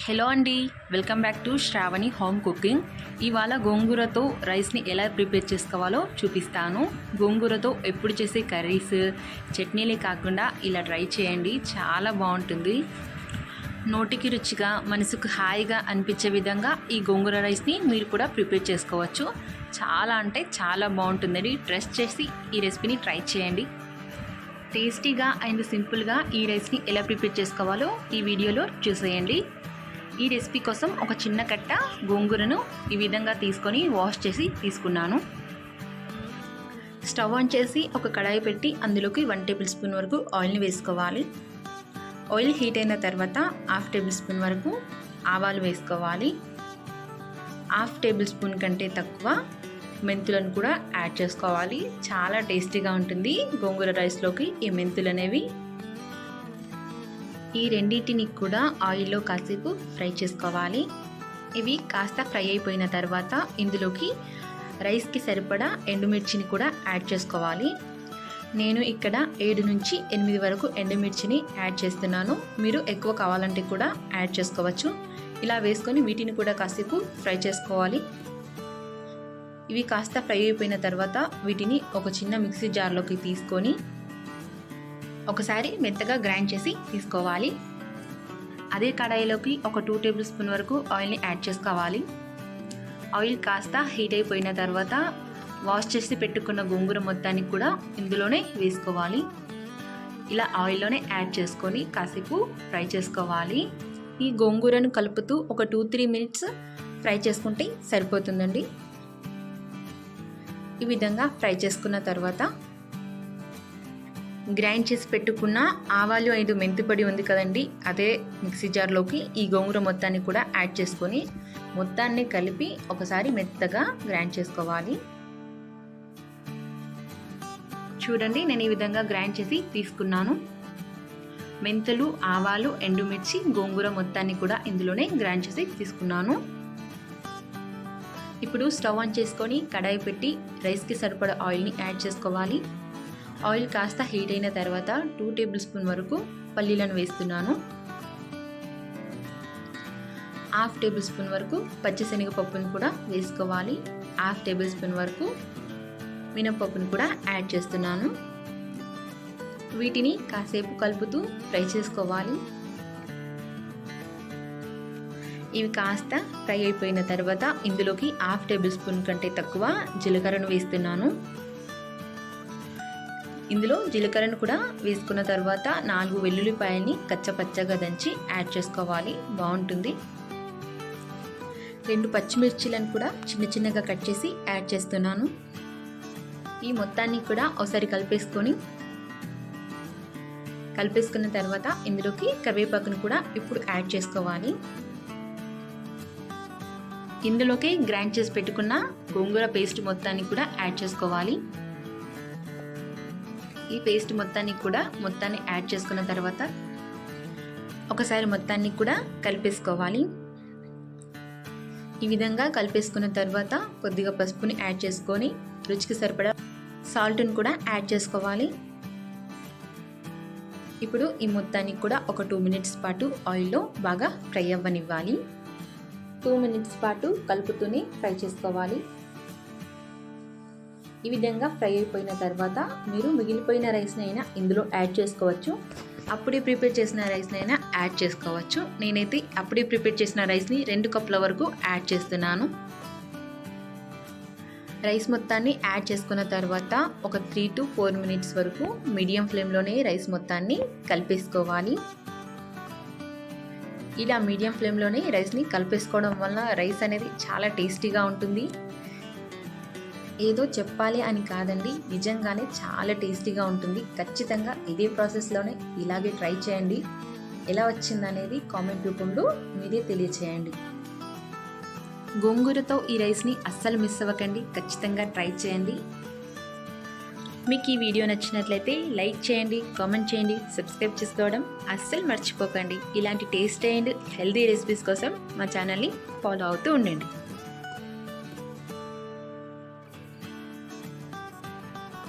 Hello అండి, welcome back to Shravani home cooking. ఇవాళ గోంగూరతో రైస్ని ఎలా ప్రిపేర్ చేసుకోవాలో చూపిస్తాను. గోంగూరతో ఎప్పుడు చేసే కర్రీస్, చట్నీలే కాకుండా ఇలా ట్రై చేయండి, చాలా బాగుంటుంది. నోటికి రుచిగా, మనసుకు హాయిగా అనిపించే విధంగా ఈ గోంగూర రైస్ని మీరు కూడా ప్రిపేర్ చేసుకోవచ్చు. చాలా అంటే చాలా బాగుంటుందండి. ట్రస్ట్ చేసి ఈ రెసిపీని ట్రై చేయండి. టేస్టీగా అండ్ సింపుల్గా ఈ రైస్ని ఎలా ప్రిపేర్ చేసుకోవాలో ఈ వీడియోలో చూసేయండి. ఈ రెసిపీ కోసం ఒక చిన్న కట్ట గోంగూరను ఈ విధంగా తీసుకొని వాష్ చేసి తీసుకున్నాను. స్టవ్ ఆన్ చేసి ఒక కడాయి పెట్టి అందులోకి 1 టేబుల్ స్పూన్ వరకు ఆయిల్ని వేసుకోవాలి. ఆయిల్ హీట్ అయిన తర్వాత 1/2 టేబుల్ స్పూన్ వరకు ఆవాలు వేసుకోవాలి. 1/2 టేబుల్ స్పూన్ కంటే తక్కువ మెంతులను కూడా యాడ్ చేసుకోవాలి. చాలా టేస్టీగా ఉంటుంది గోంగూర రైస్లోకి ఈ మెంతులు అనేవి. ఈ రెండింటిని కూడా ఆయిల్లో కాసేపు ఫ్రై చేసుకోవాలి. ఇవి కాస్త ఫ్రై అయిపోయిన తర్వాత ఇందులోకి రైస్కి సరిపడా ఎండుమిర్చిని కూడా యాడ్ చేసుకోవాలి. నేను ఇక్కడ 7 నుంచి 8 వరకు ఎండుమిర్చిని యాడ్ చేస్తున్నాను. మీరు ఎక్కువ కావాలంటే కూడా యాడ్ చేసుకోవచ్చు. ఇలా వేసుకొని వీటిని కూడా కాసేపు ఫ్రై చేసుకోవాలి. ఇవి కాస్త ఫ్రై అయిపోయిన తర్వాత వీటిని ఒక చిన్న మిక్సీ జార్లోకి తీసుకొని ఒకసారి మెత్తగా గ్రైండ్ చేసి తీసుకోవాలి. అదే కడాయిలోకి ఒక 2 టేబుల్ స్పూన్ వరకు ఆయిల్ని యాడ్ చేసుకోవాలి. ఆయిల్ కాస్త హీట్ అయిపోయిన తర్వాత వాష్ చేసి పెట్టుకున్న గోంగూర మొత్తాన్ని కూడా ఇందులోనే వేసుకోవాలి. ఇలా ఆయిల్లోనే యాడ్ చేసుకొని కాసేపు ఫ్రై చేసుకోవాలి. ఈ గోంగూరను కలుపుతూ ఒక 2-3 మినిట్స్ ఫ్రై చేసుకుంటే సరిపోతుందండి. ఈ విధంగా ఫ్రై చేసుకున్న తర్వాత గ్రైండ్ చేసి పెట్టుకున్న ఆవాలు 5 మెంతి పొడి ఉంది కదండి, అదే మిక్సీ జార్లోకి ఈ గోంగూర మొత్తాన్ని కూడా యాడ్ చేసుకొని మొత్తాన్ని కలిపి ఒకసారి మెత్తగా గ్రైండ్ చేసుకోవాలి. చూడండి, నేను ఈ విధంగా గ్రైండ్ చేసి తీసుకున్నాను. మెంతులు, ఆవాలు, ఎండుమిర్చి, గోంగూర మొత్తాన్ని కూడా ఇందులోనే గ్రైండ్ చేసి తీసుకున్నాను. ఇప్పుడు స్టవ్ ఆన్ చేసుకొని కడాయి పెట్టి రైస్కి సరిపడా ఆయిల్ని యాడ్ చేసుకోవాలి. ఆయిల్ కాస్త హీట్ అయిన తర్వాత 2 టేబుల్ స్పూన్ వరకు పల్లీలను వేస్తున్నాను. 1/2 టేబుల్ స్పూన్ వరకు పచ్చిశనగపప్పును కూడా వేసుకోవాలి. 1/2 టేబుల్ స్పూన్ వరకు మినపప్పును కూడా యాడ్ చేస్తున్నాను. వీటిని కాసేపు కలుపుతూ ఫ్రై చేసుకోవాలి. ఇవి కాస్త ఫ్రై అయిపోయిన తర్వాత ఇందులోకి 1/2 టేబుల్ స్పూన్ కంటే తక్కువ జీలకర్రను వేస్తున్నాను. ఇందులో జీలకర్రను కూడా వేసుకున్న తర్వాత 4 వెల్లుల్లిపాయల్ని కచ్చపచ్చగా దంచి యాడ్ చేసుకోవాలి, బాగుంటుంది. 2 పచ్చిమిర్చిలను కూడా చిన్న చిన్నగా కట్ చేసి యాడ్ చేస్తున్నాను. ఈ మొత్తాన్ని కూడా ఒకసారి కలిపేసుకున్న తర్వాత ఇందులోకి కరివేపాకును కూడా ఇప్పుడు యాడ్ చేసుకోవాలి. ఇందులోకి గ్రైండ్ చేసి పెట్టుకున్న గోంగూర పేస్ట్ మొత్తాన్ని కూడా యాడ్ చేసుకోవాలి. ఈ పేస్ట్ మొత్తాన్ని యాడ్ చేసుకున్న తర్వాత ఒకసారి మొత్తాన్ని కూడా కలిపేసుకోవాలి. ఈ విధంగా కలిపేసుకున్న తర్వాత కొద్దిగా పసుపుని యాడ్ చేసుకొని రుచికి సరిపడా సాల్ట్ని కూడా యాడ్ చేసుకోవాలి. ఇప్పుడు ఈ మొత్తాన్ని కూడా ఒక 2 మినిట్స్ పాటు ఆయిల్లో బాగా ఫ్రై అవ్వనివ్వాలి. 2 మినిట్స్ పాటు కలుపుతూనే ఫ్రై చేసుకోవాలి. ఈ విధంగా ఫ్రై అయిపోయిన తర్వాత మీరు మిగిలిపోయిన రైస్ని అయినా ఇందులో యాడ్ చేసుకోవచ్చు. అప్పుడే ప్రిపేర్ చేసిన రైస్ని అయినా యాడ్ చేసుకోవచ్చు. నేనైతే అప్పుడే ప్రిపేర్ చేసిన రైస్ని 2 కప్పుల వరకు యాడ్ చేస్తున్నాను. రైస్ మొత్తాన్ని యాడ్ చేసుకున్న తర్వాత ఒక 3 to 4 మినిట్స్ వరకు మీడియం ఫ్లేమ్లోనే రైస్ మొత్తాన్ని కలిపేసుకోవాలి. ఇలా మీడియం ఫ్లేమ్లోనే రైస్ని కలిపేసుకోవడం వల్ల రైస్ అనేది చాలా టేస్టీగా ఉంటుంది. ఏదో చెప్పాలి అని కాదండి, నిజంగానే చాలా టేస్టీగా ఉంటుంది. ఖచ్చితంగా ఇదే ప్రాసెస్లోనే ఇలాగే ట్రై చేయండి. ఎలా వచ్చిందనేది కామెంట్ రూపంలో మీరే తెలియచేయండి. గోంగూరతో ఈ రైస్ని అస్సలు మిస్ అవ్వకండి, ఖచ్చితంగా ట్రై చేయండి. మీకు ఈ వీడియో నచ్చినట్లయితే లైక్ చేయండి, కామెంట్ చేయండి, సబ్స్క్రైబ్ చేసుకోవడం అస్సలు మర్చిపోకండి. ఇలాంటి టేస్ట్ అండ్ హెల్తీ రెసిపీస్ కోసం మా ఛానల్ని ఫాలో అవుతూ ఉండండి.